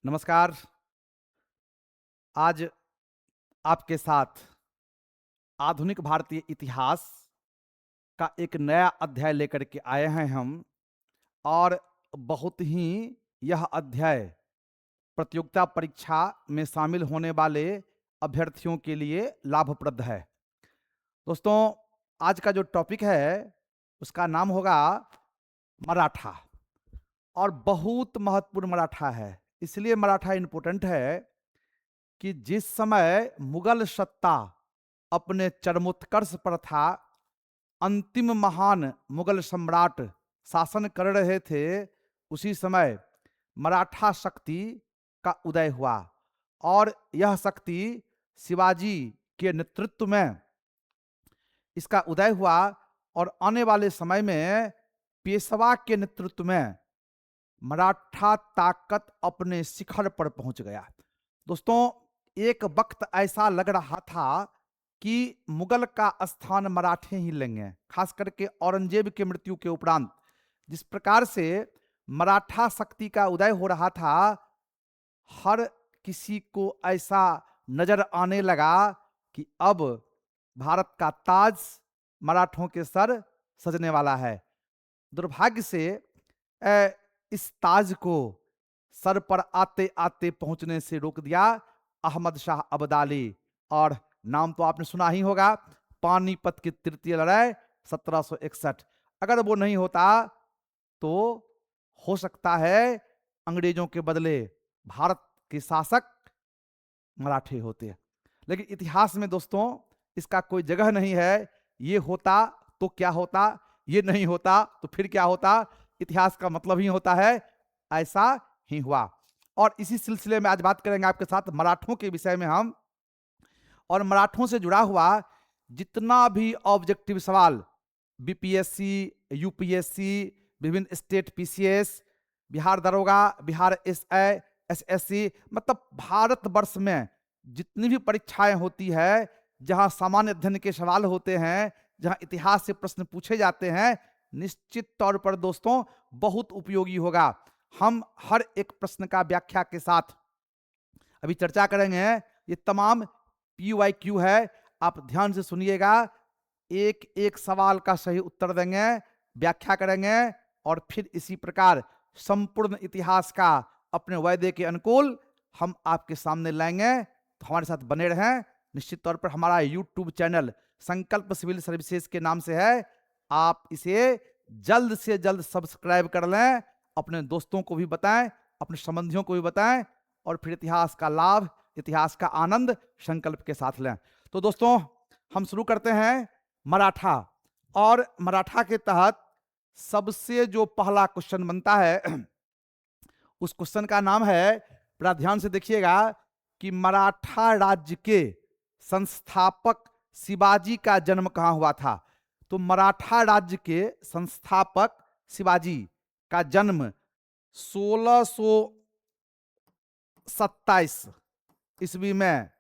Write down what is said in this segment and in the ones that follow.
नमस्कार। आज आपके साथ आधुनिक भारतीय इतिहास का एक नया अध्याय लेकर के आए हैं हम। और बहुत ही यह अध्याय प्रतियोगिता परीक्षा में शामिल होने वाले अभ्यर्थियों के लिए लाभप्रद है। दोस्तों, आज का जो टॉपिक है उसका नाम होगा मराठा। और बहुत महत्वपूर्ण मराठा है। इसलिए मराठा इंपॉर्टेंट है कि जिस समय मुगल सत्ता अपने चरमोत्कर्ष पर था, अंतिम महान मुगल सम्राट शासन कर रहे थे, उसी समय मराठा शक्ति का उदय हुआ। और यह शक्ति शिवाजी के नेतृत्व में इसका उदय हुआ। और आने वाले समय में पेशवा के नेतृत्व में मराठा ताकत अपने शिखर पर पहुंच गया। दोस्तों, एक वक्त ऐसा लग रहा था कि मुगल का स्थान मराठे ही लेंगे, खास करके औरंगजेब की मृत्यु के उपरांत। जिस प्रकार से मराठा शक्ति का उदय हो रहा था, हर किसी को ऐसा नजर आने लगा कि अब भारत का ताज मराठों के सर सजने वाला है। दुर्भाग्य से इस ताज को सर पर आते आते पहुंचने से रोक दिया अहमद शाह अब्दाली। और नाम तो आपने सुना ही होगा, पानीपत की तृतीय लड़ाई 1761। अगर वो नहीं होता तो हो सकता है अंग्रेजों के बदले भारत के शासक मराठे होते। लेकिन इतिहास में दोस्तों इसका कोई जगह नहीं है। ये होता तो क्या होता, ये नहीं होता तो फिर क्या होता। इतिहास का मतलब ही होता है ऐसा ही हुआ। और इसी सिलसिले में आज बात करेंगे आपके साथ मराठों के विषय में हम। और मराठों से जुड़ा हुआ जितना भी ऑब्जेक्टिव सवाल बीपीएससी, यूपीएससी, विभिन्न स्टेट पीसीएस, बिहार दरोगा, बिहार एसआई, एसएससी, मतलब भारतवर्ष में जितनी भी परीक्षाएं होती है, जहां सामान्य अध्ययन के सवाल होते हैं, जहां इतिहास से प्रश्न पूछे जाते हैं, निश्चित तौर पर दोस्तों बहुत उपयोगी होगा। हम हर एक प्रश्न का व्याख्या के साथ अभी चर्चा करेंगे। ये तमाम PYQ है, आप ध्यान से सुनिएगा। एक एक सवाल का सही उत्तर देंगे, व्याख्या करेंगे और फिर इसी प्रकार संपूर्ण इतिहास का अपने वायदे के अनुकूल हम आपके सामने लाएंगे। तो हमारे साथ बने रहें। निश्चित तौर पर हमारा YouTube चैनल संकल्प सिविल सर्विसेज के नाम से है, आप इसे जल्द से जल्द सब्सक्राइब कर लें, अपने दोस्तों को भी बताएं, अपने संबंधियों को भी बताएं, और फिर इतिहास का लाभ, इतिहास का आनंद संकल्प के साथ लें। तो दोस्तों हम शुरू करते हैं मराठा। और मराठा के तहत सबसे जो पहला क्वेश्चन बनता है उस क्वेश्चन का नाम है, बड़ा ध्यान से देखिएगा, कि मराठा राज्य के संस्थापक शिवाजी का जन्म कहां हुआ था। तो मराठा राज्य के संस्थापक शिवाजी का जन्म 1627 ईस्वी में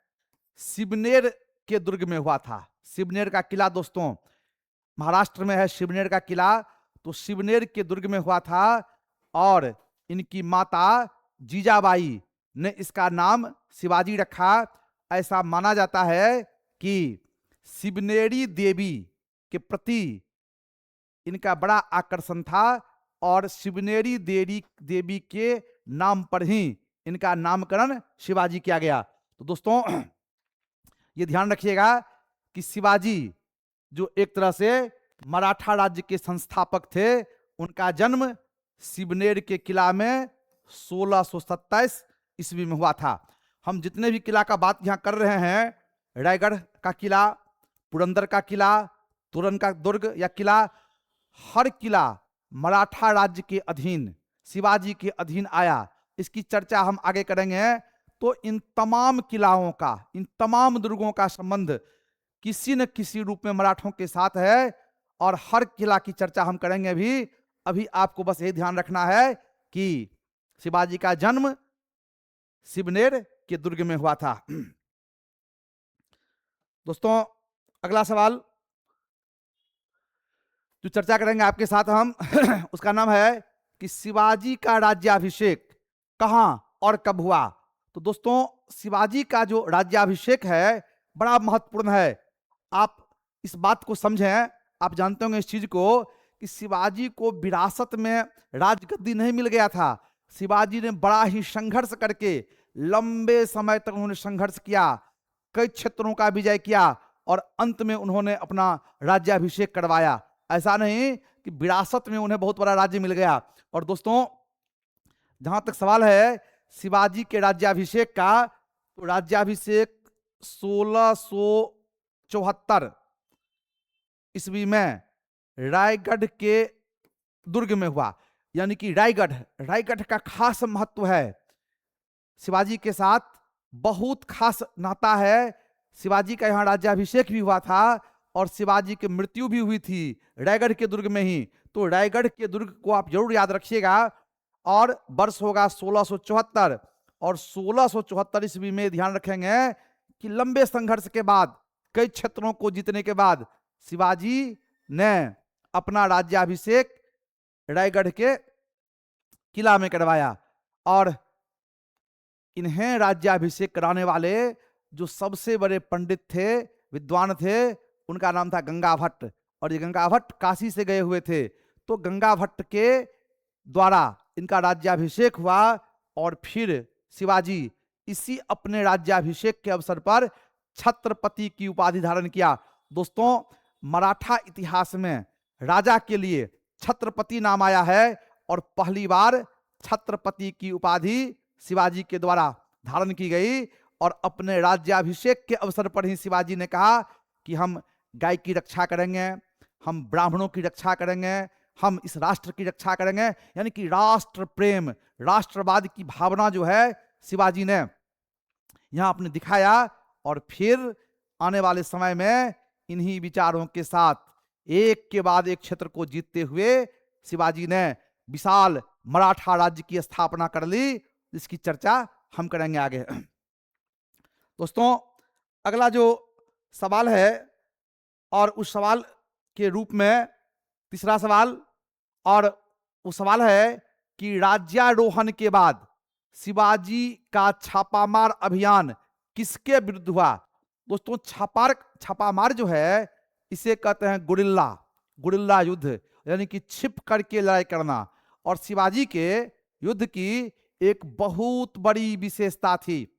शिवनेर के दुर्ग में हुआ था। शिवनेर का किला दोस्तों महाराष्ट्र में है, शिवनेर का किला। तो शिवनेर के दुर्ग में हुआ था। और इनकी माता जीजाबाई ने इसका नाम शिवाजी रखा। ऐसा माना जाता है कि शिवनेरी देवी के प्रति इनका बड़ा आकर्षण था, और शिवनेरी देवी के नाम पर ही इनका नामकरण शिवाजी किया गया। तो दोस्तों ये ध्यान रखिएगा कि शिवाजी जो एक तरह से मराठा राज्य के संस्थापक थे, उनका जन्म शिवनेर के किला में 1627 ईस्वी में हुआ था। हम जितने भी किला का बात यहां कर रहे हैं, रायगढ़ का किला, पुरंदर का किला, तोरण का दुर्ग या किला, हर किला मराठा राज्य के अधीन, शिवाजी के अधीन आया। इसकी चर्चा हम आगे करेंगे। तो इन तमाम किलाओं का, इन तमाम दुर्गों का संबंध किसी न किसी रूप में मराठों के साथ है, और हर किला की चर्चा हम करेंगे भी। अभी आपको बस यही ध्यान रखना है कि शिवाजी का जन्म शिवनेर के दुर्ग में हुआ था। दोस्तों अगला सवाल जो चर्चा करेंगे आपके साथ हम उसका नाम है कि शिवाजी का राज्याभिषेक कहां और कब हुआ? तो दोस्तों, शिवाजी का जो राज्याभिषेक है बड़ा महत्वपूर्ण है। आप इस बात को समझें, आप जानते होंगे इस चीज को कि शिवाजी को विरासत में राजगद्दी नहीं मिल गया था। शिवाजी ने बड़ा ही संघर्ष करके लंबे समय तक उन्होंने संघर्ष किया, कई क्षेत्रों का विजय किया और अंत में उन्होंने अपना राज्याभिषेक करवाया। ऐसा नहीं कि विरासत में उन्हें बहुत बड़ा राज्य मिल गया। और दोस्तों, जहां तक सवाल है शिवाजी के राज्याभिषेक का, तो राज्याभिषेक 1674 ईस्वी में रायगढ़ के दुर्ग में हुआ। यानी कि रायगढ़ का खास महत्व है, शिवाजी के साथ बहुत खास नाता है। शिवाजी का यहाँ राज्याभिषेक भी हुआ था और शिवाजी की मृत्यु भी हुई थी रायगढ़ के दुर्ग में ही। तो रायगढ़ के दुर्ग को आप जरूर याद रखिएगा। और वर्ष होगा 1674 और 1674 ईस्वी में ध्यान रखेंगे कि लंबे संघर्ष के बाद, कई क्षेत्रों को जीतने के बाद शिवाजी ने अपना राज्याभिषेक रायगढ़ के किला में करवाया। और इन्हें राज्याभिषेक कराने वाले जो सबसे बड़े पंडित थे, विद्वान थे, उनका नाम था गंगा भट्ट। और ये गंगा भट्ट काशी से गए हुए थे। तो गंगा भट्ट के द्वारा इनका राज्याभिषेक हुआ और फिर शिवाजी इसी अपने राज्याभिषेक के अवसर पर छत्रपति की उपाधि धारण किया। दोस्तों, मराठा इतिहास में राजा के लिए छत्रपति नाम आया है और पहली बार छत्रपति की उपाधि शिवाजी के द्वारा धारण की गई। और अपने राज्याभिषेक के अवसर पर ही शिवाजी ने कहा कि हम गाय की रक्षा करेंगे, हम ब्राह्मणों की रक्षा करेंगे, हम इस राष्ट्र की रक्षा करेंगे। यानी कि राष्ट्र प्रेम, राष्ट्रवाद की भावना जो है शिवाजी ने यहां आपने दिखाया। और फिर आने वाले समय में इन्हीं विचारों के साथ एक के बाद एक क्षेत्र को जीतते हुए शिवाजी ने विशाल मराठा राज्य की स्थापना कर ली, जिसकी चर्चा हम करेंगे आगे। दोस्तों, अगला जो सवाल है, और उस सवाल के रूप में तीसरा सवाल, और वो सवाल है कि राज्यारोहण के बाद शिवाजी का छापामार अभियान किसके विरुद्ध हुआ? दोस्तों, छापामार जो है इसे कहते हैं गुरिल्ला युद्ध, यानी कि छिप करके लड़ाई करना। और शिवाजी के युद्ध की एक बहुत बड़ी विशेषता थी।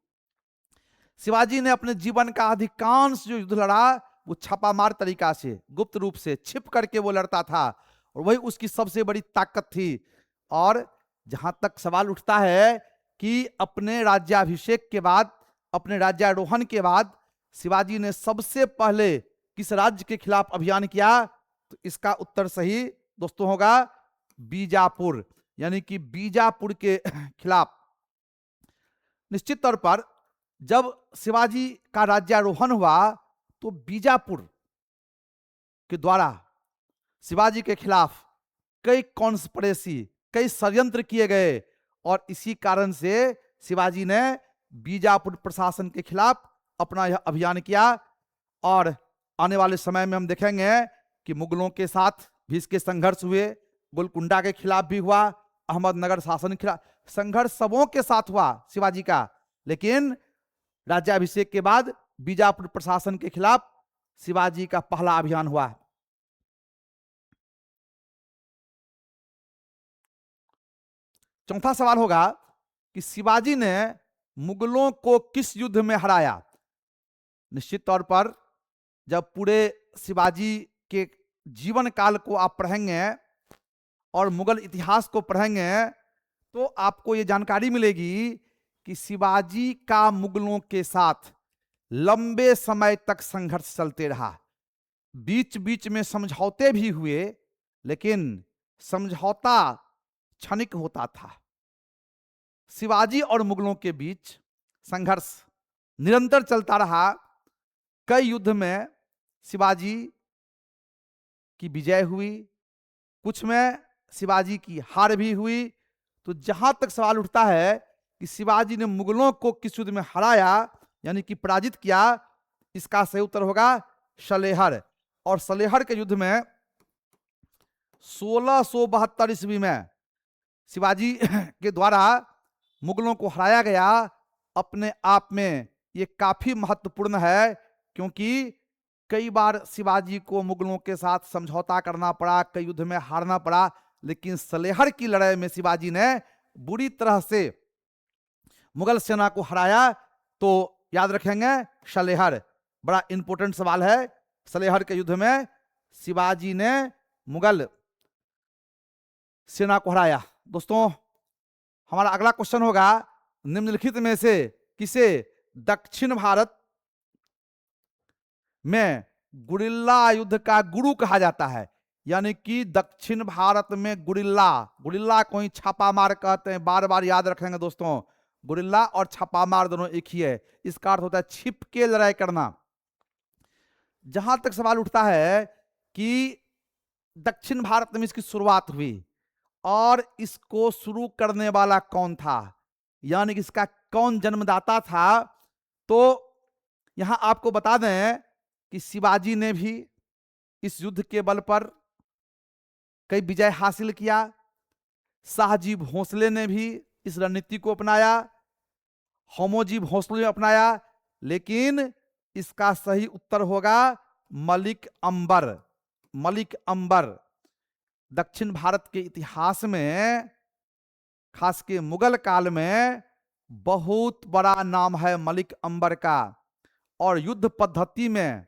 शिवाजी ने अपने जीवन का अधिकांश जो युद्ध लड़ा वो छापामार तरीका से, गुप्त रूप से छिप करके वो लड़ता था, और वही उसकी सबसे बड़ी ताकत थी। और जहां तक सवाल उठता है कि अपने राज्याभिषेक के बाद, अपने राज्यारोहण के बाद शिवाजी ने सबसे पहले किस राज्य के खिलाफ अभियान किया, तो इसका उत्तर सही दोस्तों होगा बीजापुर। यानी कि बीजापुर के खिलाफ। निश्चित तौर पर जब शिवाजी का राज्यारोहण हुआ तो बीजापुर के द्वारा शिवाजी के खिलाफ कई कॉन्स्पिरेसी, कई षड्यंत्र किए गए, और इसी कारण से शिवाजी ने बीजापुर प्रशासन के खिलाफ अपना यह अभियान किया। और आने वाले समय में हम देखेंगे कि मुगलों के साथ भी इसके संघर्ष हुए, गोलकुंडा के खिलाफ भी हुआ, अहमदनगर शासन के खिलाफ संघर्ष सबों के साथ हुआ शिवाजी का। लेकिन राज्याभिषेक के बाद बीजापुर प्रशासन के खिलाफ शिवाजी का पहला अभियान हुआ। चौथा सवाल होगा कि शिवाजी ने मुगलों को किस युद्ध में हराया? निश्चित तौर पर जब पूरे शिवाजी के जीवन काल को आप पढ़ेंगे और मुगल इतिहास को पढ़ेंगे तो आपको यह जानकारी मिलेगी कि शिवाजी का मुगलों के साथ लंबे समय तक संघर्ष चलते रहा। बीच बीच में समझौते भी हुए, लेकिन समझौता क्षणिक होता था। शिवाजी और मुगलों के बीच संघर्ष निरंतर चलता रहा। कई युद्ध में शिवाजी की विजय हुई, कुछ में शिवाजी की हार भी हुई। तो जहां तक सवाल उठता है कि शिवाजी ने मुगलों को किस युद्ध में हराया, यानी कि पराजित किया, इसका सही उत्तर होगा सलेहर। और सलेहर के युद्ध में 1672 ईस्वी में शिवाजी के द्वारा मुगलों को हराया गया, अपने आप में ये काफी महत्वपूर्ण है, क्योंकि कई बार शिवाजी को मुगलों के साथ समझौता करना पड़ा, कई युद्ध में हारना पड़ा, लेकिन सलेहर की लड़ाई में शिवाजी ने बुरी तरह से मुगल सेना को हराया। तो याद रखेंगे सलेहर, बड़ा इंपॉर्टेंट सवाल है। सलेहर के युद्ध में शिवाजी ने मुगल सेना को हराया। दोस्तों, हमारा अगला क्वेश्चन होगा, निम्नलिखित में से किसे दक्षिण भारत में गुरिल्ला युद्ध का गुरु कहा जाता है? यानी कि दक्षिण भारत में गुरिल्ला, गुरिल्ला को ही छापामार कहते हैं, बार बार याद रखेंगे दोस्तों, गुरिल्ला और छापामार दोनों एक ही है। इसका अर्थ होता है छिप के लड़ाई करना। जहां तक सवाल उठता है कि दक्षिण भारत में इसकी शुरुआत हुई और इसको शुरू करने वाला कौन था, यानी कि इसका कौन जन्मदाता था, तो यहां आपको बता दें कि शिवाजी ने भी इस युद्ध के बल पर कई विजय हासिल किया। शाहजी भोसले ने भी इस रणनीति को अपनाया, होमोजी भोसले ने अपनाया, लेकिन इसका सही उत्तर होगा मलिक अंबर। मलिक अंबर दक्षिण भारत के इतिहास में, खास के मुगल काल में, बहुत बड़ा नाम है मलिक अंबर का। और युद्ध पद्धति में,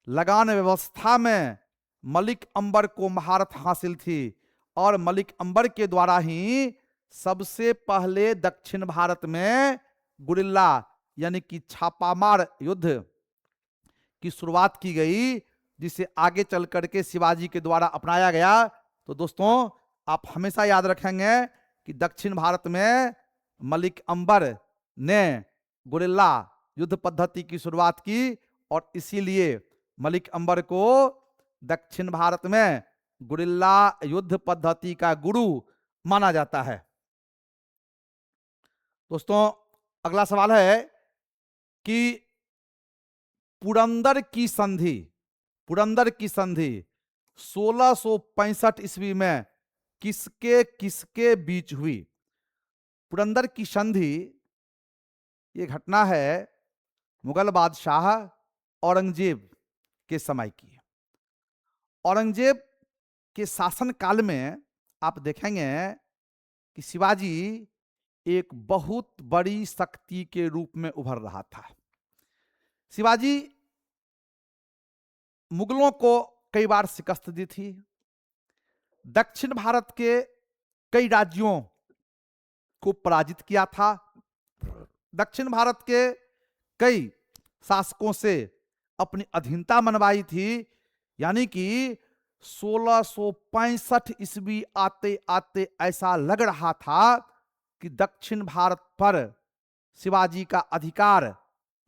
लगान व्यवस्था में मलिक अंबर को महारत हासिल थी, और मलिक अंबर के द्वारा ही सबसे पहले दक्षिण भारत में गुरिल्ला यानी कि छापामार युद्ध की शुरुआत की गई, जिसे आगे चल करके शिवाजी के द्वारा अपनाया गया। तो दोस्तों, आप हमेशा याद रखेंगे कि दक्षिण भारत में मलिक अंबर ने गुरिल्ला युद्ध पद्धति की शुरुआत की, और इसीलिए मलिक अंबर को दक्षिण भारत में गुरिल्ला युद्ध पद्धति का गुरु माना जाता है। दोस्तों, अगला सवाल है कि पुरंदर की संधि, पुरंदर की संधि 1665 ईस्वी में किसके किसके बीच हुई? पुरंदर की संधि ये घटना है मुगल बादशाह औरंगजेब के समय की। औरंगजेब के शासन काल में आप देखेंगे कि शिवाजी एक बहुत बड़ी शक्ति के रूप में उभर रहा था। शिवाजी मुगलों को कई बार शिकस्त दी थी, दक्षिण भारत के कई राज्यों को पराजित किया था, दक्षिण भारत के कई शासकों से अपनी अधीनता मनवाई थी। यानी कि 1665 ईस्वी आते आते ऐसा लग रहा था कि दक्षिण भारत पर शिवाजी का अधिकार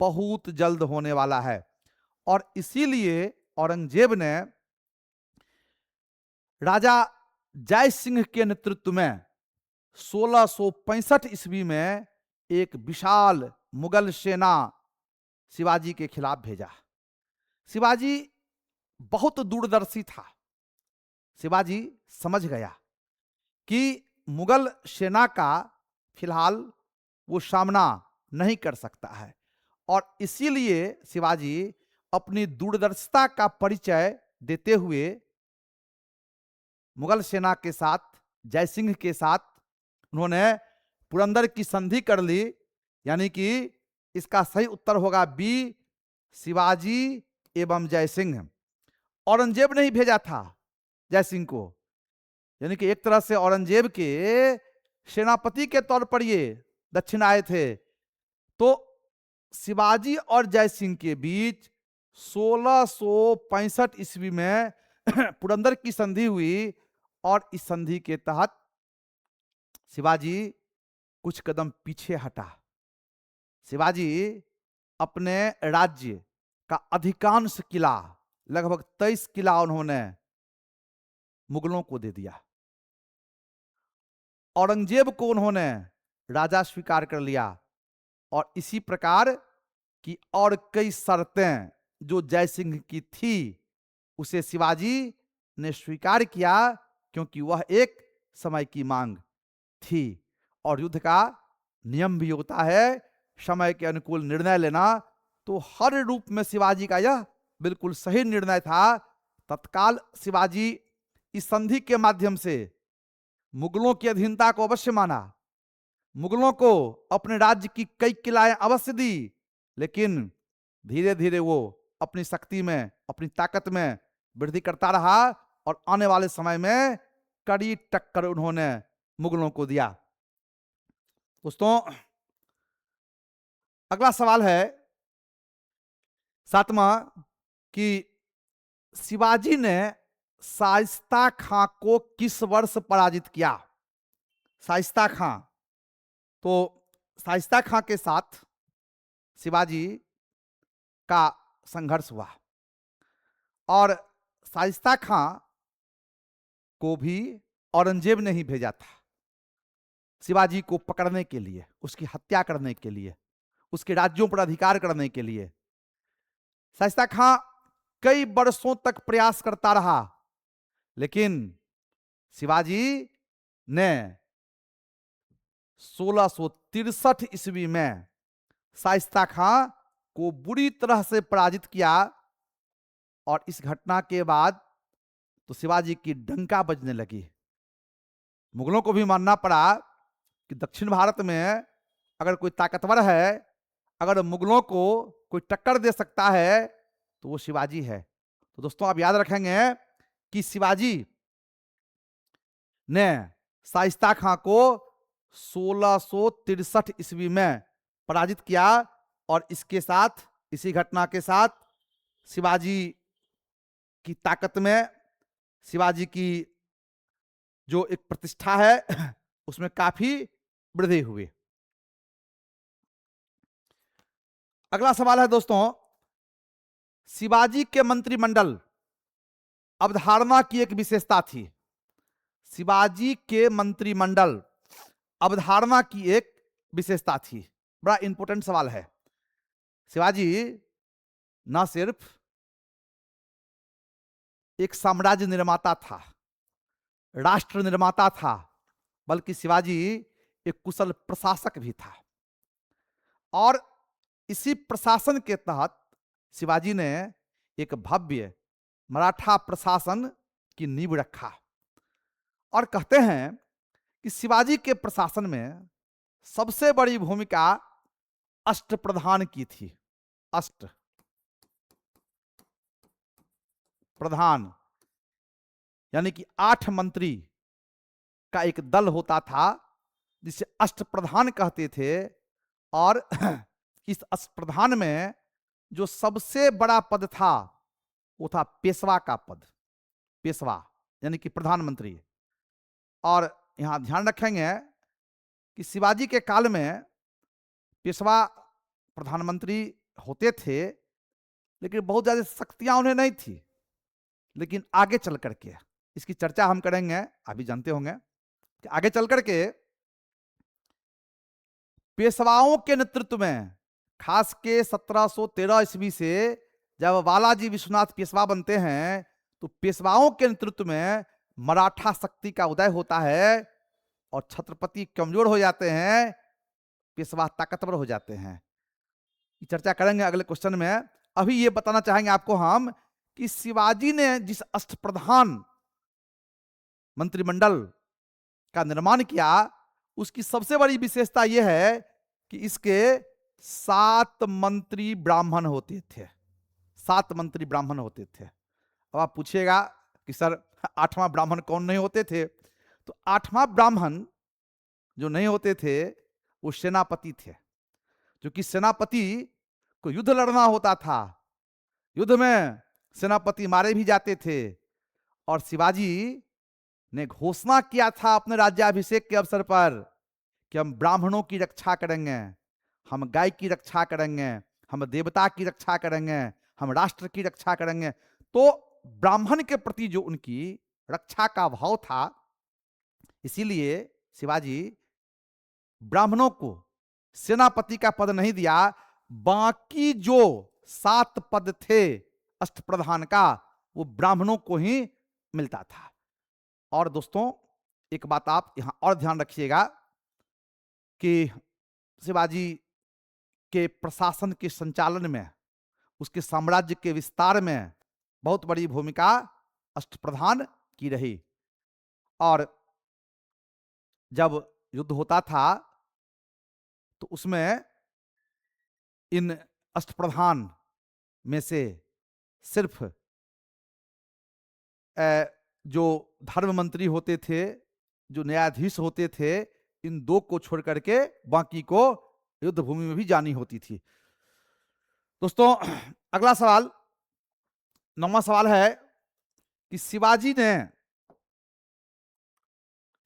बहुत जल्द होने वाला है, और इसीलिए औरंगजेब ने राजा जय सिंह के नेतृत्व में 1665 ईस्वी में एक विशाल मुगल सेना शिवाजी के खिलाफ भेजा। शिवाजी बहुत दूरदर्शी था। शिवाजी समझ गया कि मुगल सेना का फिलहाल वो सामना नहीं कर सकता है, और इसीलिए शिवाजी अपनी दूरदर्शिता का परिचय देते हुए मुगल सेना के साथ, जयसिंह के साथ उन्होंने पुरंदर की संधि कर ली। यानी कि इसका सही उत्तर होगा बी, शिवाजी एवं जयसिंह। औरंगजेब ने ही भेजा था जयसिंह को, यानी कि एक तरह से औरंगजेब के सेनापति के तौर पर ये दक्षिण आए थे। तो शिवाजी और जयसिंह के बीच 1665 ईस्वी में पुरंदर की संधि हुई, और इस संधि के तहत शिवाजी कुछ कदम पीछे हटा। शिवाजी अपने राज्य का अधिकांश किला, लगभग 23 किला उन्होंने मुगलों को दे दिया। औरंगजेब को उन्होंने राजा स्वीकार कर लिया, और इसी प्रकार की और कई शर्तें जो जयसिंह की थी उसे शिवाजी ने स्वीकार किया, क्योंकि वह एक समय की मांग थी। और युद्ध का नियम भी होता है, समय के अनुकूल निर्णय लेना। तो हर रूप में शिवाजी का यह बिल्कुल सही निर्णय था। तत्काल शिवाजी इस संधि के माध्यम से मुगलों की अधीनता को अवश्य माना, मुगलों को अपने राज्य की कई किलाएं अवश्य दी, लेकिन धीरे धीरे वो अपनी शक्ति में, अपनी ताकत में वृद्धि करता रहा और आने वाले समय में कड़ी टक्कर उन्होंने मुगलों को दिया। दोस्तों, अगला सवाल है 7वां कि शिवाजी ने शाइस्ता खां को किस वर्ष पराजित किया। शाइस्ता खां, तो शाइस्ता खां के साथ शिवाजी का संघर्ष हुआ और शाइस्ता खां को भी औरंगजेब ने ही भेजा था शिवाजी को पकड़ने के लिए, उसकी हत्या करने के लिए, उसके राज्यों पर अधिकार करने के लिए। शाइस्ता खां कई वर्षों तक प्रयास करता रहा, लेकिन शिवाजी ने 1663 ईस्वी में शाइस्ता खां को बुरी तरह से पराजित किया और इस घटना के बाद तो शिवाजी की डंका बजने लगी। मुगलों को भी मानना पड़ा कि दक्षिण भारत में अगर कोई ताकतवर है, अगर मुगलों को कोई टक्कर दे सकता है तो वो शिवाजी है। तो दोस्तों, आप याद रखेंगे कि शिवाजी ने शाइस्ता खां को 1663 ईस्वी में पराजित किया और इसके साथ, इसी घटना के साथ शिवाजी की ताकत में, शिवाजी की जो एक प्रतिष्ठा है उसमें काफी वृद्धि हुई। अगला सवाल है दोस्तों, शिवाजी के मंत्रिमंडल अवधारणा की एक विशेषता थी। शिवाजी के मंत्रिमंडल अवधारणा की एक विशेषता थी। बड़ा इंपॉर्टेंट सवाल है। शिवाजी ना सिर्फ एक साम्राज्य निर्माता था, राष्ट्र निर्माता था, बल्कि शिवाजी एक कुशल प्रशासक भी था। और इसी प्रशासन के तहत शिवाजी ने एक भव्य मराठा प्रशासन की नींव रखा। और कहते हैं कि शिवाजी के प्रशासन में सबसे बड़ी भूमिका अष्टप्रधान की थी। अष्ट प्रधान यानी कि 8 मंत्री का एक दल होता था जिसे अष्टप्रधान कहते थे। और इस अष्टप्रधान में जो सबसे बड़ा पद था वो था पेशवा का पद। पेशवा यानी कि प्रधानमंत्री। और यहां ध्यान रखेंगे कि शिवाजी के काल में पेशवा प्रधानमंत्री होते थे, लेकिन बहुत ज्यादा शक्तियां उन्हें नहीं थी। लेकिन आगे चल करके इसकी चर्चा हम करेंगे, अभी जानते होंगे कि आगे चल करके पेशवाओं के नेतृत्व में, खास के 1713 ईस्वी से जब बालाजी विश्वनाथ पेशवा बनते हैं, तो पेशवाओं के नेतृत्व में मराठा शक्ति का उदय होता है और छत्रपति कमजोर हो जाते हैं, पेशवा ताकतवर हो जाते हैं। ये चर्चा करेंगे अगले क्वेश्चन में। अभी ये बताना चाहेंगे आपको हम कि शिवाजी ने जिस अष्टप्रधान मंत्रिमंडल का निर्माण किया, उसकी सबसे बड़ी विशेषता यह है कि इसके 7 मंत्री ब्राह्मण होते थे। 7 मंत्री ब्राह्मण होते थे। अब आप पूछिएगा कि सर 8वां ब्राह्मण कौन नहीं होते थे? तो 8वां ब्राह्मण जो नहीं होते थे वो सेनापति थे, क्योंकि सेनापति को युद्ध लड़ना होता था। युद्ध में सेनापति मारे भी जाते थे और शिवाजी ने घोषणा किया था अपने राज्याभिषेक के अवसर पर कि हम ब्राह्मणों की रक्षा करेंगे, हम गाय की रक्षा करेंगे, हम देवता की रक्षा करेंगे, हम राष्ट्र की रक्षा करेंगे। तो ब्राह्मण के प्रति जो उनकी रक्षा का भाव था, इसीलिए शिवाजी ब्राह्मणों को सेनापति का पद नहीं दिया, बाकी जो 7 पद थे अष्टप्रधान का, वो ब्राह्मणों को ही मिलता था। और दोस्तों, एक बात आप यहां और ध्यान रखिएगा कि शिवाजी के प्रशासन के संचालन में, उसके साम्राज्य के विस्तार में बहुत बड़ी भूमिका अष्टप्रधान की रही। और जब युद्ध होता था तो उसमें इन अष्टप्रधान में से सिर्फ जो धर्म मंत्री होते थे, जो न्यायाधीश होते थे, इन दो को छोड़ करके बाकी को युद्ध भूमि में भी जानी होती थी। दोस्तों, अगला सवाल, 9वां सवाल है कि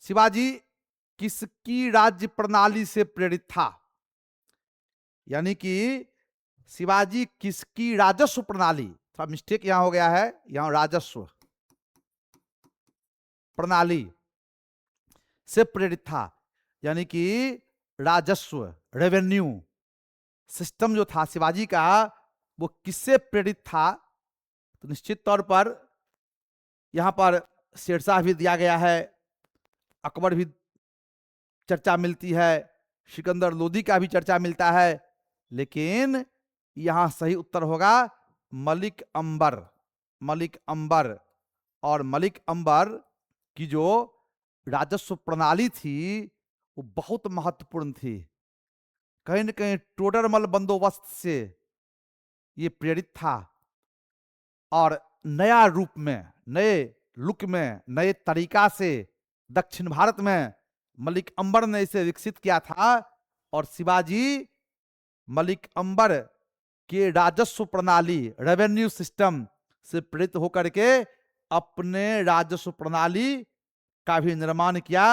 शिवाजी किसकी राज्य प्रणाली से प्रेरित था? यानी कि शिवाजी किसकी राजस्व प्रणाली, थोड़ा मिस्टेक यहां हो गया है, यहां राजस्व प्रणाली से प्रेरित था। यानी कि राजस्व, रेवेन्यू सिस्टम जो था शिवाजी का, वो किससे प्रेरित था? तो निश्चित तौर पर यहां पर शेरशाह भी दिया गया है, अकबर भी चर्चा मिलती है, सिकंदर लोदी का भी चर्चा मिलता है, लेकिन यहां सही उत्तर होगा मलिक अंबर। मलिक अंबर, और मलिक अंबर की जो राजस्व प्रणाली थी वो बहुत महत्वपूर्ण थी। कहीं न कहीं टोडरमल बंदोबस्त से ये प्रेरित था, और नया रूप में, नए लुक में, नए तरीका से दक्षिण भारत में मलिक अंबर ने इसे विकसित किया था। और शिवाजी मलिक अंबर के राजस्व प्रणाली, रेवेन्यू सिस्टम से प्रेरित होकर के अपने राजस्व प्रणाली का भी निर्माण किया।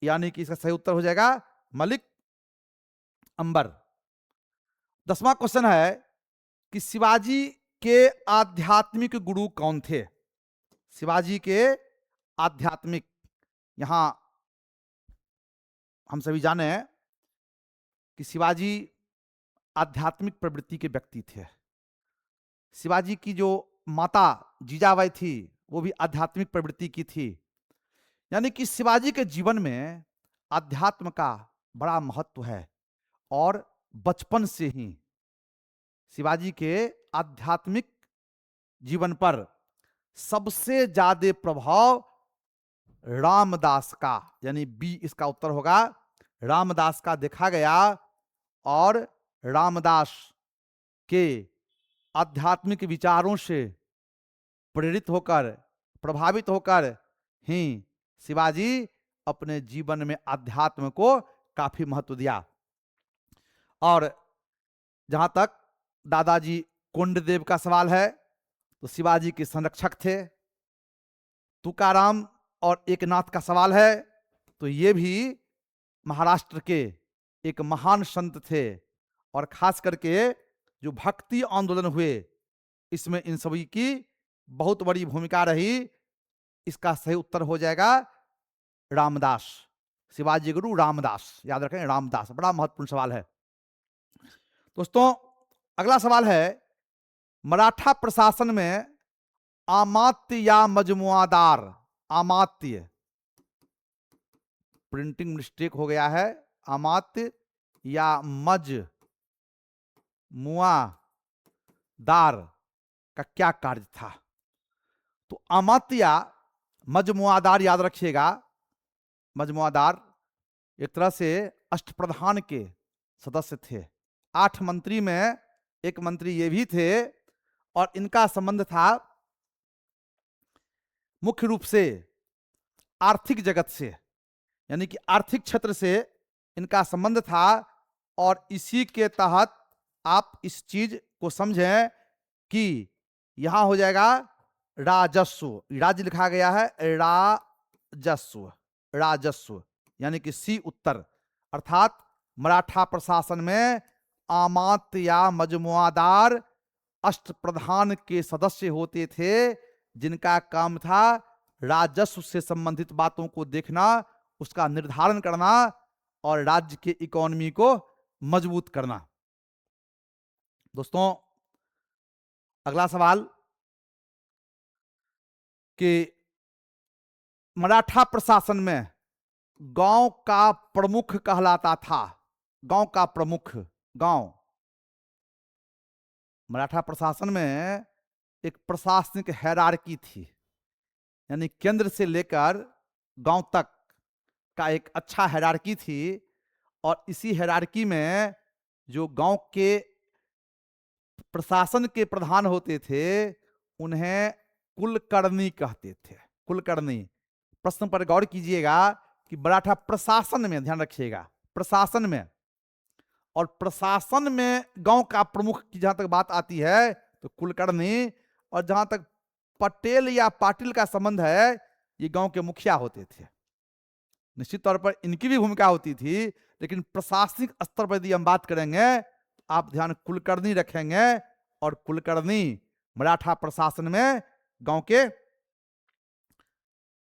यानी कि इसका सही उत्तर हो जाएगा मलिक अंबर। 10वां क्वेश्चन है कि शिवाजी के आध्यात्मिक गुरु कौन थे? शिवाजी के आध्यात्मिक, यहां हम सभी जाने कि शिवाजी आध्यात्मिक प्रवृत्ति के व्यक्ति थे। शिवाजी की जो माता जीजाबाई थी वो भी आध्यात्मिक प्रवृत्ति की थी। यानी कि शिवाजी के जीवन में आध्यात्म का बड़ा महत्व है, और बचपन से ही शिवाजी के आध्यात्मिक जीवन पर सबसे ज्यादा प्रभाव रामदास का, यानी बी इसका उत्तर होगा, रामदास का देखा गया। और रामदास के आध्यात्मिक विचारों से प्रेरित होकर, प्रभावित होकर ही शिवाजी अपने जीवन में अध्यात्म को काफी महत्व दिया। और जहां तक दादाजी कोंडदेव का सवाल है, तो शिवाजी के संरक्षक थे। तुकाराम और एकनाथ का सवाल है, तो ये भी महाराष्ट्र के एक महान संत थे, और खास करके जो भक्ति आंदोलन हुए इसमें इन सभी की बहुत बड़ी भूमिका रही। इसका सही उत्तर हो जाएगा रामदास। शिवाजी गुरु रामदास, याद रखें, रामदास। बड़ा महत्वपूर्ण सवाल है। दोस्तों, अगला सवाल है, मराठा प्रशासन में अमात्य या मजमुआदार, अमात्य, प्रिंटिंग मिस्टेक हो गया है, अमात्य या मजमुआदार का क्या कार्य था? तो अमात्य या मजमुआदार, याद रखिएगा, मजमुआदार एक तरह से अष्टप्रधान के सदस्य थे। 8 मंत्री में एक मंत्री ये भी थे, और इनका संबंध था मुख्य रूप से आर्थिक जगत से, यानी कि आर्थिक क्षेत्र से इनका संबंध था। और इसी के तहत आप इस चीज को समझें कि यहां हो जाएगा राजस्व, राज्य लिखा गया है राजस्व, राजस्व, यानी कि सी उत्तर। अर्थात मराठा प्रशासन में अमात्य या मजमुआदार अष्टप्रधान के सदस्य होते थे, जिनका काम था राजस्व से संबंधित बातों को देखना, उसका निर्धारण करना, और राज्य के इकोनॉमी को मजबूत करना। दोस्तों, अगला सवाल कि मराठा प्रशासन में गांव का प्रमुख कहलाता था, गांव का प्रमुख। गांव, मराठा प्रशासन में एक प्रशासनिक हायरार्की थी, यानी केंद्र से लेकर गांव तक का एक अच्छा हायरार्की थी। और इसी हायरार्की में जो गांव के प्रशासन के प्रधान होते थे उन्हें कुलकर्णी कहते थे। कुलकर्णी। प्रश्न पर गौर कीजिएगा कि मराठा प्रशासन में, ध्यान रखिएगा, प्रशासन में, और प्रशासन में गांव का प्रमुख की जहां तक बात आती है तो कुलकर्णी, और जहां तक पटेल या पाटिल का संबंध है ये गांव के मुखिया होते थे। निश्चित तौर पर इनकी भी भूमिका होती थी, लेकिन प्रशासनिक स्तर पर यदि हम बात करेंगे आप ध्यान कुलकर्णी रखेंगे, और कुलकर्णी मराठा प्रशासन में गांव के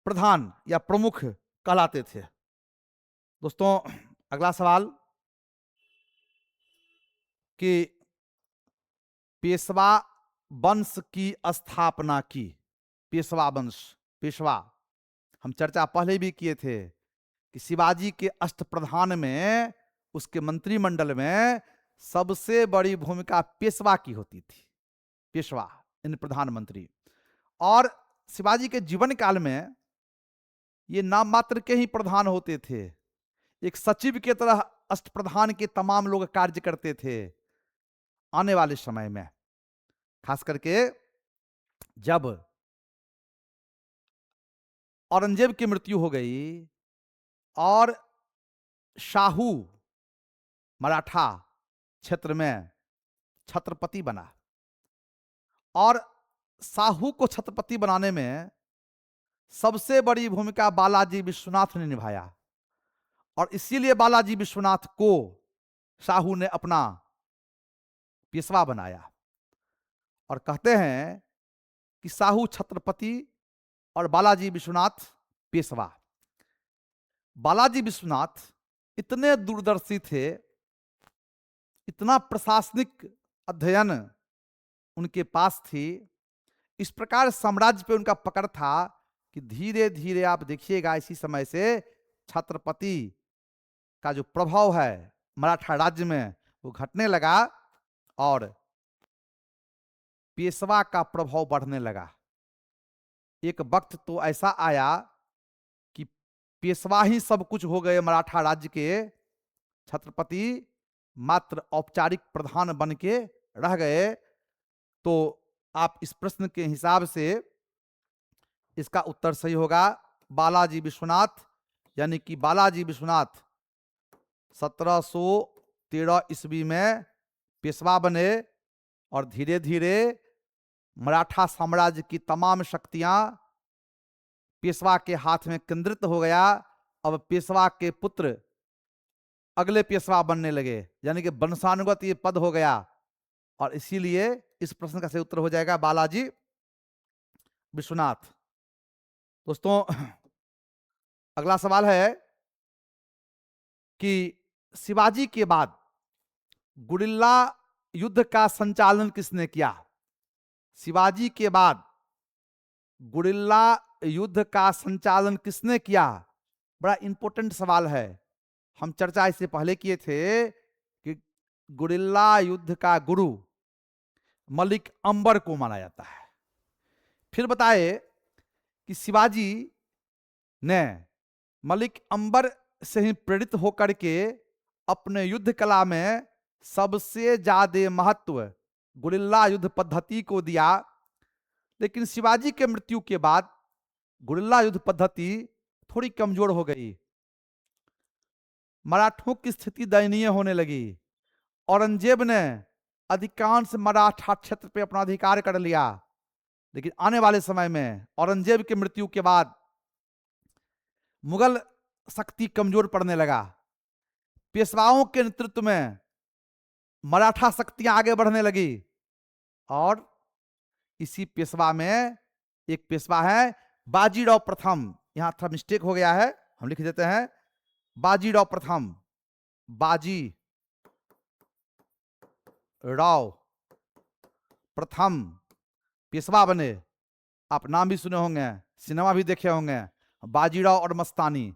प्रधान या प्रमुख कहलाते थे। दोस्तों, अगला सवाल कि पेशवा वंश की स्थापना की। पेशवा वंश, पेशवा, हम चर्चा पहले भी किए थे कि शिवाजी के अष्टप्रधान में, उसके मंत्रिमंडल में सबसे बड़ी भूमिका पेशवा की होती थी। पेशवा इन प्रधानमंत्री। और शिवाजी के जीवन काल में ये नाम मात्र के ही प्रधान होते थे। एक सचिव के तरह अष्टप्रधान के तमाम लोग कार्य करते थे। आने वाले समय में खास करके जब औरंगजेब की मृत्यु हो गई और शाहू मराठा क्षेत्र में छत्रपति बना, और शाहू को छत्रपति बनाने में सबसे बड़ी भूमिका बालाजी विश्वनाथ ने निभाया, और इसीलिए बालाजी विश्वनाथ को शाहू ने अपना पेशवा बनाया। और कहते हैं कि शाहू छत्रपति और बालाजी विश्वनाथ पेशवा। बालाजी विश्वनाथ इतने दूरदर्शी थे, इतना प्रशासनिक अध्ययन उनके पास थी, इस प्रकार साम्राज्य पे उनका पकड़ था कि धीरे धीरे आप देखिएगा इसी समय से छत्रपति का जो प्रभाव है मराठा राज्य में वो घटने लगा और पेशवा का प्रभाव बढ़ने लगा। एक वक्त तो ऐसा आया कि पेशवा ही सब कुछ हो गए मराठा राज्य के, छत्रपति मात्र औपचारिक प्रधान बन के रह गए। तो आप इस प्रश्न के हिसाब से इसका उत्तर सही होगा बालाजी विश्वनाथ, यानी कि बालाजी विश्वनाथ 1713 ईस्वी में पेशवा बने और धीरे धीरे मराठा साम्राज्य की तमाम शक्तियां पेशवा के हाथ में केंद्रित हो गया। अब पेशवा के पुत्र अगले पेशवा बनने लगे, यानी कि वंशानुगत ये पद हो गया, और इसीलिए इस प्रश्न का सही उत्तर हो जाएगा बालाजी विश्वनाथ। दोस्तों, अगला सवाल है कि शिवाजी के बाद गुरिल्ला युद्ध का संचालन किसने किया। शिवाजी के बाद गुरिल्ला युद्ध का संचालन किसने किया, बड़ा इंपॉर्टेंट सवाल है। हम चर्चा इससे पहले किए थे कि गुरिल्ला युद्ध का गुरु मलिक अंबर को माना जाता है। फिर बताए कि शिवाजी ने मलिक अंबर से ही प्रेरित होकर के अपने युद्ध कला में सबसे ज्यादा महत्व गुरिल्ला युद्ध पद्धति को दिया। लेकिन शिवाजी के मृत्यु के बाद गुरिल्ला युद्ध पद्धति थोड़ी कमजोर हो गई, मराठों की स्थिति दयनीय होने लगी। औरंगजेब ने अधिकांश मराठा क्षेत्र पर अपना अधिकार कर लिया। लेकिन आने वाले समय में औरंगजेब की मृत्यु के बाद मुगल शक्ति कमजोर पड़ने लगा। पेशवाओं के नेतृत्व में मराठा शक्तियां आगे बढ़ने लगी, और इसी पेशवा में एक पेशवा है बाजीराव प्रथम। यहां थोड़ा मिस्टेक हो गया है, हम लिख देते हैं बाजीराव प्रथम। बाजी राव प्रथम पेशवा बने। आप नाम भी सुने होंगे, सिनेमा भी देखे होंगे, बाजीराव और मस्तानी।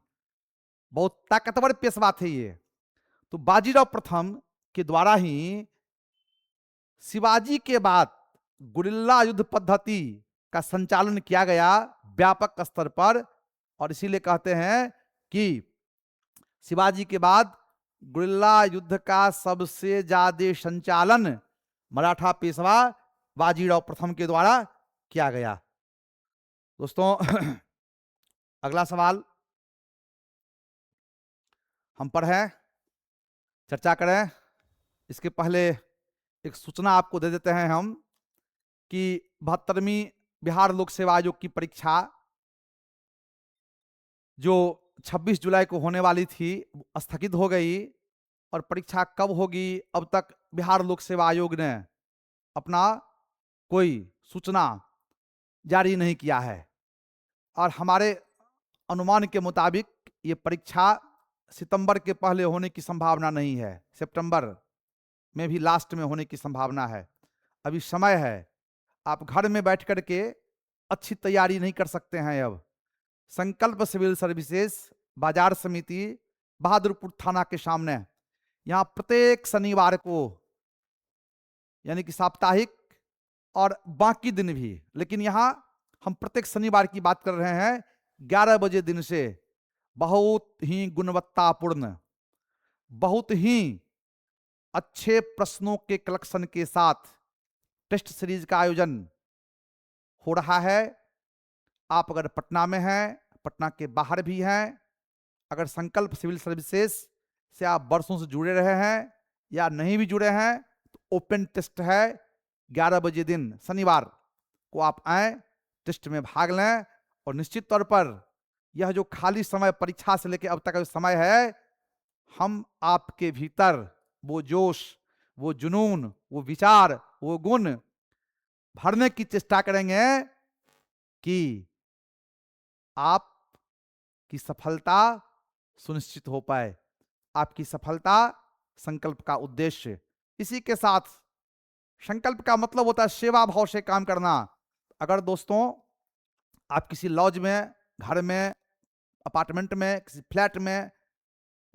बहुत ताकतवर पेशवा थे ये। तो बाजीराव प्रथम के द्वारा ही शिवाजी के बाद गुरिल्ला युद्ध पद्धति का संचालन किया गया व्यापक स्तर पर, और इसीलिए कहते हैं कि शिवाजी के बाद गुरिल्ला युद्ध का सबसे ज्यादा संचालन मराठा पेशवा बाजीराव प्रथम के द्वारा किया गया। दोस्तों अगला सवाल हम पर है, चर्चा करें। इसके पहले एक सूचना आपको दे देते हैं हम कि 72वीं बिहार लोक सेवा आयोग की परीक्षा जो 26 जुलाई को होने वाली थी स्थगित हो गई, और परीक्षा कब होगी अब तक बिहार लोक सेवा आयोग ने अपना कोई सूचना जारी नहीं किया है। और हमारे अनुमान के मुताबिक ये परीक्षा सितंबर के पहले होने की संभावना नहीं है, सितंबर में भी लास्ट में होने की संभावना है। अभी समय है, आप घर में बैठ कर के अच्छी तैयारी नहीं कर सकते हैं। अब संकल्प सिविल सर्विसेज बाजार समिति बहादुरपुर थाना के सामने, यहाँ प्रत्येक शनिवार को यानी कि साप्ताहिक और बाकी दिन भी, लेकिन यहाँ हम प्रत्येक शनिवार की बात कर रहे हैं, 11 बजे दिन से बहुत ही गुणवत्तापूर्ण, बहुत ही अच्छे प्रश्नों के कलेक्शन के साथ टेस्ट सीरीज का आयोजन हो रहा है। आप अगर पटना में हैं, पटना के बाहर भी हैं, अगर संकल्प सिविल सर्विसेज से आप वर्षों से जुड़े रहे हैं या नहीं भी जुड़े हैं, तो ओपन टेस्ट है 11 बजे दिन शनिवार को आप आए, टेस्ट में भाग लें। और निश्चित तौर पर यह जो खाली समय परीक्षा से लेकर अब तक का समय है, हम आपके भीतर वो जोश, वो जुनून, वो विचार, वो गुण भरने की चेष्टा करेंगे कि आप की सफलता सुनिश्चित हो पाए। आपकी सफलता संकल्प का उद्देश्य। इसी के साथ संकल्प का मतलब होता है सेवा भाव से काम करना। अगर दोस्तों आप किसी लॉज में, घर में, अपार्टमेंट में, किसी फ्लैट में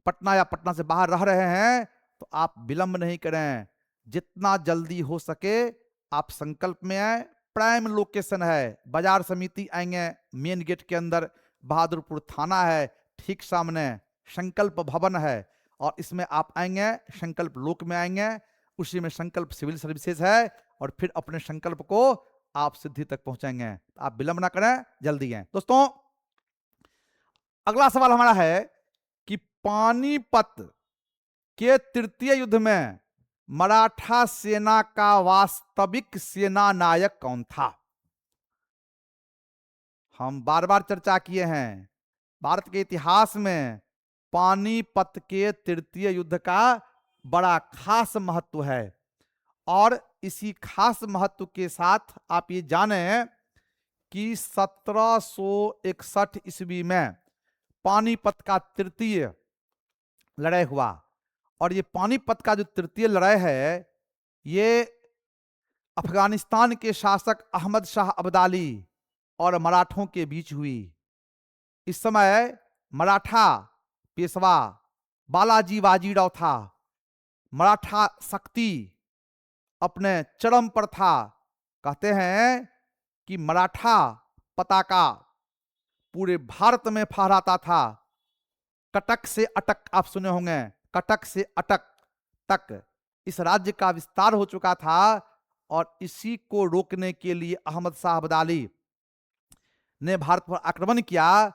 पटना या पटना से बाहर रह रहे हैं, तो आप विलंब नहीं करें, जितना जल्दी हो सके आप संकल्प में आए। प्राइम लोकेशन है, बाजार समिति आएंगे, मेन गेट के अंदर बहादुरपुर थाना है, ठीक सामने संकल्प भवन है, और इसमें आप आएंगे, संकल्प लोक में आएंगे, उसी में संकल्प सिविल सर्विसेज है, और फिर अपने संकल्प को आप सिद्धि तक पहुंचाएंगे। आप विलंब ना करें, जल्दी आए। दोस्तों अगला सवाल हमारा है कि पानीपत के तृतीय युद्ध में मराठा सेना का वास्तविक सेना नायक कौन था? हम बार बार चर्चा किए हैं, भारत के इतिहास में पानीपत के तृतीय युद्ध का बड़ा खास महत्व है। और इसी खास महत्व के साथ आप ये जाने कि 1761 ईस्वी में पानीपत का तृतीय लड़ाई हुआ। और ये पानीपत का जो तृतीय लड़ाई है, ये अफगानिस्तान के शासक अहमद शाह अब्दाली और मराठों के बीच हुई। इस समय मराठा पेशवा बालाजी बाजीराव था, मराठा शक्ति अपने चरम पर था। कहते हैं कि मराठा पताका पूरे भारत में फहराता था। कटक से अटक, आप सुने होंगे, कटक से अटक तक इस राज्य का विस्तार हो चुका था। और इसी को रोकने के लिए अहमद शाह अब्दाली ने भारत पर आक्रमण किया।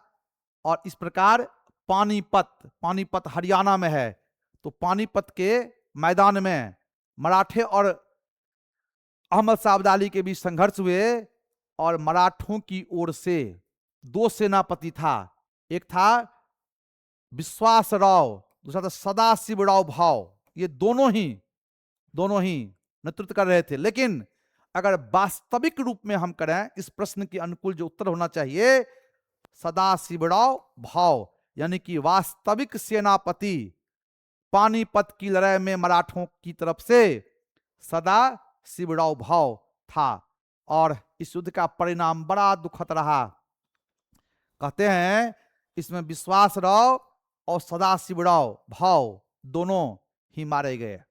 और इस प्रकार पानीपत हरियाणा में है, तो पानीपत के मैदान में मराठे और अहमद शाह अब्दाली के बीच संघर्ष हुए। और मराठों की ओर से 2 सेनापति था, एक था विश्वासराव, दूसरा था सदाशिवराव भाव। ये दोनों ही नेतृत्व कर रहे थे। लेकिन अगर वास्तविक रूप में हम करें, इस प्रश्न के अनुकूल जो उत्तर होना चाहिए, सदाशिवराव भाव यानी कि वास्तविक सेनापति पानीपत की लड़ाई में मराठों की तरफ से सदाशिवराव भाव था। और इस युद्ध का परिणाम बड़ा दुखद रहा। कहते हैं इसमें विश्वासराव और सदाशिवराव भाव दोनों ही मारे गए।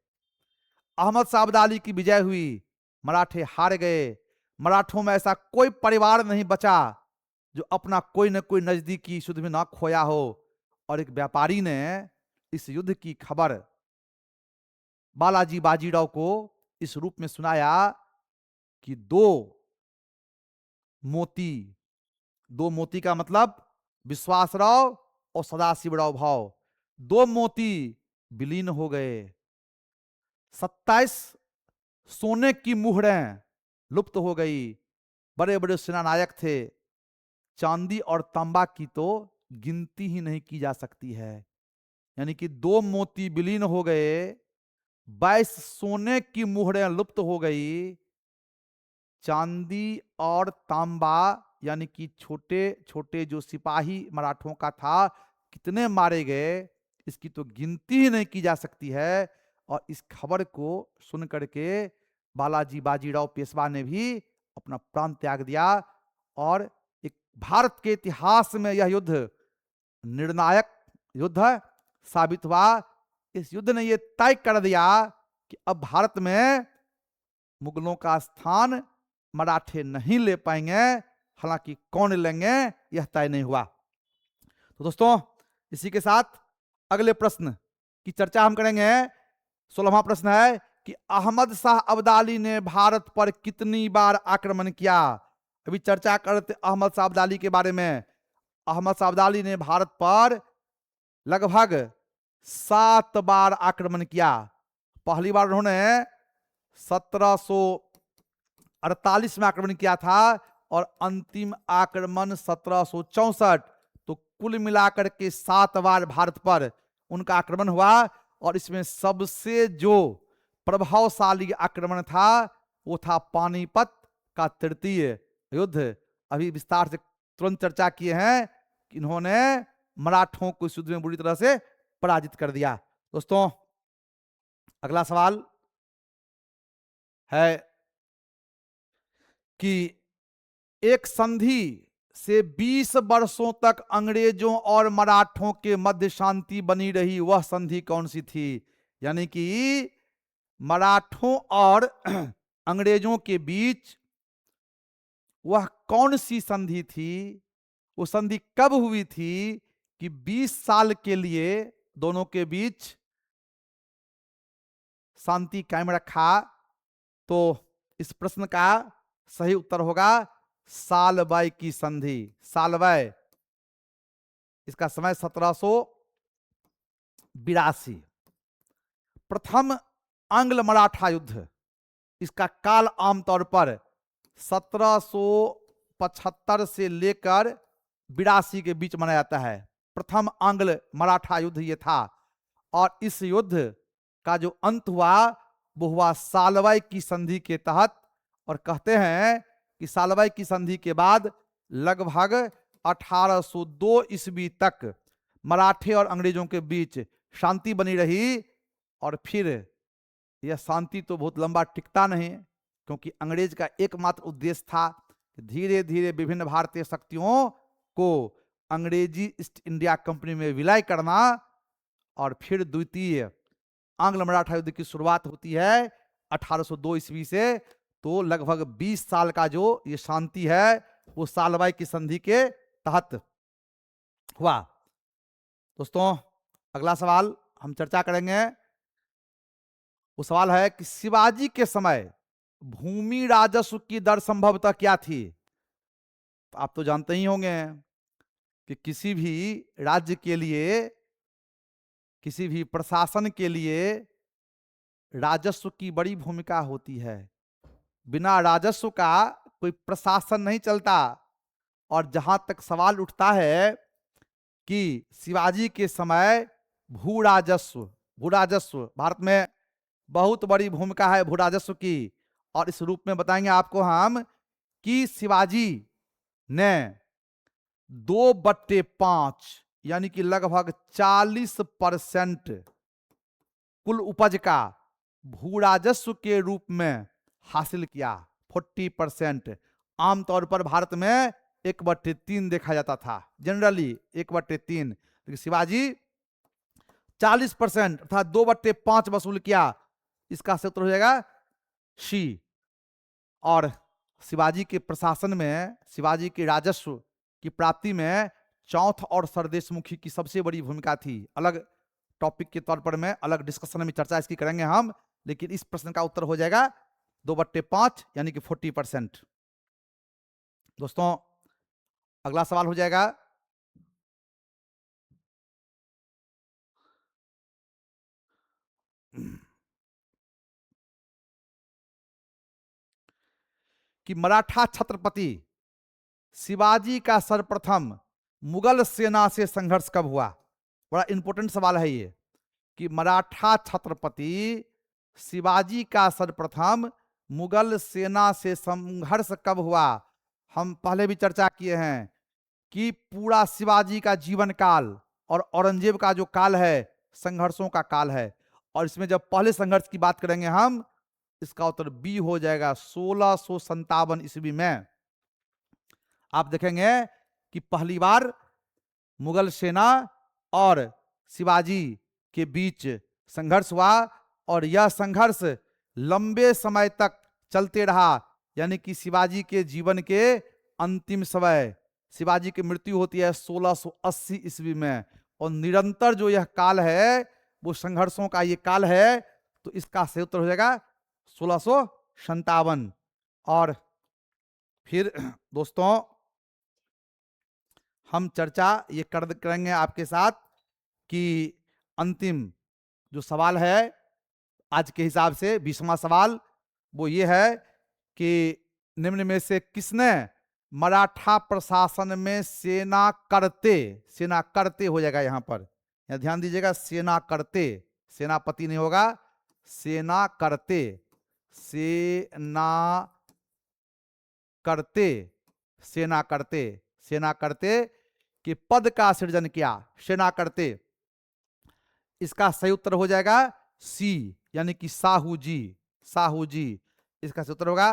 अहमद शाह अब्दाली की विजय हुई, मराठे हार गए। मराठों में ऐसा कोई परिवार नहीं बचा जो अपना कोई न कोई नजदीकी युद्ध में ना खोया हो। और एक व्यापारी ने इस युद्ध की खबर बालाजी बाजीराव को इस रूप में सुनाया कि मोती दो मोती का मतलब विश्वासराव और सदाशिवराव भाव, दो मोती विलीन हो गए। 27 सोने की मुहरें लुप्त हो गई। बड़े बड़े सेनानायक थे, चांदी और तांबा की तो गिनती ही नहीं की जा सकती है। यानी कि दो मोती विलीन हो गए, 22 सोने की मुहरें लुप्त हो गई। चांदी और तांबा यानी कि छोटे छोटे जो सिपाही मराठों का था, कितने मारे गए इसकी तो गिनती ही नहीं की जा सकती है। और इस खबर को सुन करके बालाजी बाजीराव पेशवा ने भी अपना प्राण त्याग दिया। और एक भारत के इतिहास में यह युद्ध निर्णायक युद्ध साबित हुआ। इस युद्ध ने यह तय कर दिया कि अब भारत में मुगलों का स्थान मराठे नहीं ले पाएंगे। हालांकि कौन लेंगे यह तय नहीं हुआ। तो दोस्तों, इसी के साथ अगले प्रश्न की चर्चा हम करेंगे। 16वां प्रश्न है कि अहमद शाह अब्दाली ने भारत पर कितनी बार आक्रमण किया। अभी चर्चा करते अहमद शाह अब्दाली के बारे में। अहमद शाह अब्दाली ने भारत पर लगभग 7 बार आक्रमण किया। पहली बार उन्होंने 1748 में आक्रमण किया था और अंतिम आक्रमण 1764। तो कुल मिलाकर के 7 बार भारत पर उनका आक्रमण हुआ। और इसमें सबसे जो प्रभावशाली आक्रमण था वो था पानीपत का तृतीय युद्ध। अभी विस्तार से तुरंत चर्चा किए हैं कि इन्होंने मराठों को इस युद्ध में बुरी तरह से पराजित कर दिया। दोस्तों, अगला सवाल है कि एक संधि से 20 वर्षों तक अंग्रेजों और मराठों के मध्य शांति बनी रही, वह संधि कौन सी थी। यानी कि मराठों और अंग्रेजों के बीच वह कौन सी संधि थी, वो संधि कब हुई थी कि 20 साल के लिए दोनों के बीच शांति कायम रखा। तो इस प्रश्न का सही उत्तर होगा सालबाई की संधि। सालबाई, इसका समय 1782। प्रथम आंग्ल मराठा युद्ध, इसका काल आमतौर पर 1775 से लेकर 82 के बीच माना जाता है। प्रथम आंग्ल मराठा युद्ध ये था। और इस युद्ध का जो अंत हुआ वो हुआ सालबाई की संधि के तहत। और कहते हैं कि सालबाई की संधि के बाद लगभग 1802 ईस्वी तक मराठे और अंग्रेजों के बीच शांति बनी रही। और फिर यह शांति तो बहुत लंबा टिकता नहीं, क्योंकि अंग्रेज का एकमात्र उद्देश्य था कि धीरे धीरे विभिन्न भारतीय शक्तियों को अंग्रेजी ईस्ट इंडिया कंपनी में विलय करना। और फिर द्वितीय आंग्ल मराठा युद्ध की शुरुआत होती है 1802 ईस्वी से। तो लगभग 20 साल का जो ये शांति है वो सालबाई की संधि के तहत हुआ। दोस्तों, अगला सवाल हम चर्चा करेंगे। वो सवाल है कि शिवाजी के समय भूमि राजस्व की दर संभवतः क्या थी। तो आप तो जानते ही होंगे कि किसी भी राज्य के लिए, किसी भी प्रशासन के लिए राजस्व की बड़ी भूमिका होती है। बिना राजस्व का कोई प्रशासन नहीं चलता। और जहां तक सवाल उठता है कि शिवाजी के समय भू राजस्व भारत में बहुत बड़ी भूमिका है भू राजस्व की। और इस रूप में बताएंगे आपको हम कि शिवाजी ने 2/5 यानी कि लगभग 40% कुल उपज का भू राजस्व के रूप में हासिल किया। 40%। आमतौर पर भारत में 1/3 देखा जाता था, जनरली 1/3। लेकिन शिवाजी 40% अर्थात 2/5 वसूल किया। इसका सही उत्तर हो जाएगा सी। और शिवाजी के प्रशासन में, शिवाजी के राजस्व की प्राप्ति में चौथ और सरदेशमुखी की सबसे बड़ी भूमिका थी। अलग टॉपिक के तौर पर मैं अलग डिस्कशन में चर्चा इसकी करेंगे हम, लेकिन इस प्रश्न का उत्तर हो जाएगा 2/5 यानी कि 40%। दोस्तों अगला सवाल हो जाएगा कि मराठा छत्रपति शिवाजी का सर्वप्रथम मुगल सेना से संघर्ष कब हुआ। बड़ा इंपॉर्टेंट सवाल है ये कि मराठा छत्रपति शिवाजी का सर्वप्रथम मुगल सेना से संघर्ष कब हुआ। हम पहले भी चर्चा किए हैं कि पूरा शिवाजी का जीवन काल और औरंगजेब का जो काल है संघर्षों का काल है। और इसमें जब पहले संघर्ष की बात करेंगे हम, इसका उत्तर बी हो जाएगा 1657 ईस्वी में। आप देखेंगे कि पहली बार मुगल सेना और शिवाजी के बीच संघर्ष हुआ और यह संघर्ष लंबे समय तक चलते रहा, यानी कि शिवाजी के जीवन के अंतिम समय। शिवाजी की मृत्यु होती है 1680 ईस्वी में और निरंतर जो यह काल है वो संघर्षों का ये काल है। तो इसका सही उत्तर हो जाएगा 1657। और फिर दोस्तों हम चर्चा ये करेंगे आपके साथ कि अंतिम जो सवाल है आज के हिसाब से 20वां सवाल वो ये है कि निम्न में से किसने मराठा प्रशासन में सेना करते हो जाएगा यहां पर, यहां ध्यान दीजिएगा, सेना करते, सेनापति नहीं होगा, सेना करते के पद का सृजन किया। सेना करते, इसका सही उत्तर हो जाएगा सी यानी कि साहू जी इसका सही उत्तर होगा।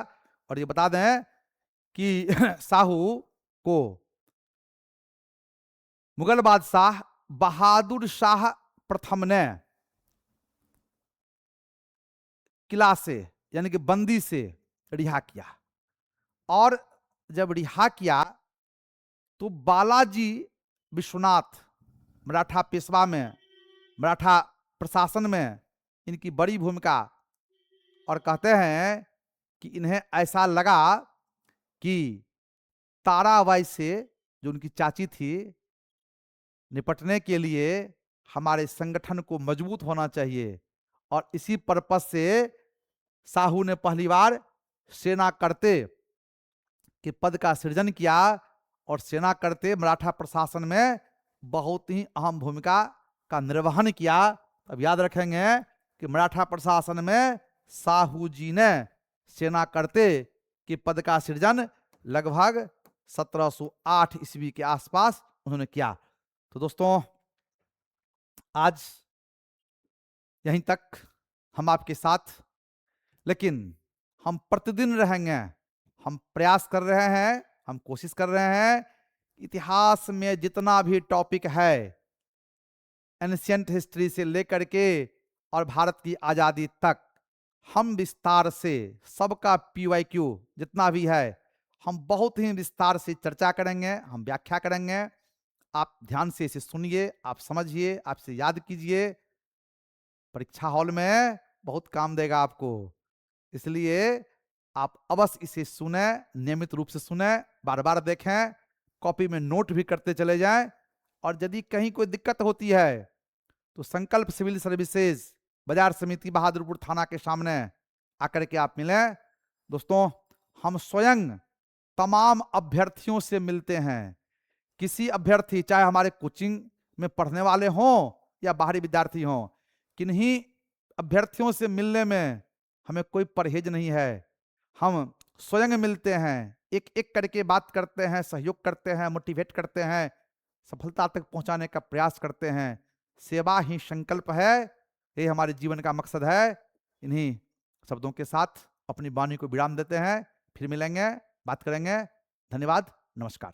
और ये बता दें कि साहू को मुगल बादशाह बहादुर शाह प्रथम ने किला से यानी कि बंदी से रिहा किया। और जब रिहा किया तो बालाजी विश्वनाथ मराठा पेशवा में, मराठा प्रशासन में इनकी बड़ी भूमिका। और कहते हैं कि इन्हें ऐसा लगा कि ताराबाई से, जो उनकी चाची थी, निपटने के लिए हमारे संगठन को मजबूत होना चाहिए। और इसी पर्पज से साहू ने पहली बार सेना करते के पद का सृजन किया। और सेना करते मराठा प्रशासन में बहुत ही अहम भूमिका का निर्वहन किया। अब याद रखेंगे कि मराठा प्रशासन में साहू जी ने सेना करते के पद का सृजन लगभग 1708 ईस्वी के आसपास उन्होंने किया। तो दोस्तों आज यहीं तक हम आपके साथ, लेकिन हम प्रतिदिन रहेंगे, हम प्रयास कर रहे हैं, हम कोशिश कर रहे हैं इतिहास में जितना भी टॉपिक है एंशिएंट हिस्ट्री से लेकर के और भारत की आज़ादी तक, हम विस्तार से सबका PYQ जितना भी है हम बहुत ही विस्तार से चर्चा करेंगे, हम व्याख्या करेंगे। आप ध्यान से इसे सुनिए, आप समझिए, आपसे याद कीजिए, परीक्षा हॉल में बहुत काम देगा आपको। इसलिए आप अवश्य इसे सुने, नियमित रूप से सुने, बार बार देखें, कॉपी में नोट भी करते चले जाएं। और यदि कहीं कोई दिक्कत होती है तो संकल्प सिविल सर्विसेज बाजार समिति बहादुरपुर थाना के सामने आकर के आप मिलें। दोस्तों हम स्वयं तमाम अभ्यर्थियों से मिलते हैं। किसी अभ्यर्थी, चाहे हमारे कोचिंग में पढ़ने वाले हों या बाहरी विद्यार्थी हों, किन्हीं अभ्यर्थियों से मिलने में हमें कोई परहेज नहीं है। हम स्वयं मिलते हैं, एक एक करके बात करते हैं, सहयोग करते हैं, मोटिवेट करते हैं, सफलता तक पहुंचाने का प्रयास करते हैं। सेवा ही संकल्प है, ये हमारे जीवन का मकसद है। इन्हीं शब्दों के साथ अपनी वाणी को विराम देते हैं, फिर मिलेंगे, बात करेंगे। धन्यवाद, नमस्कार।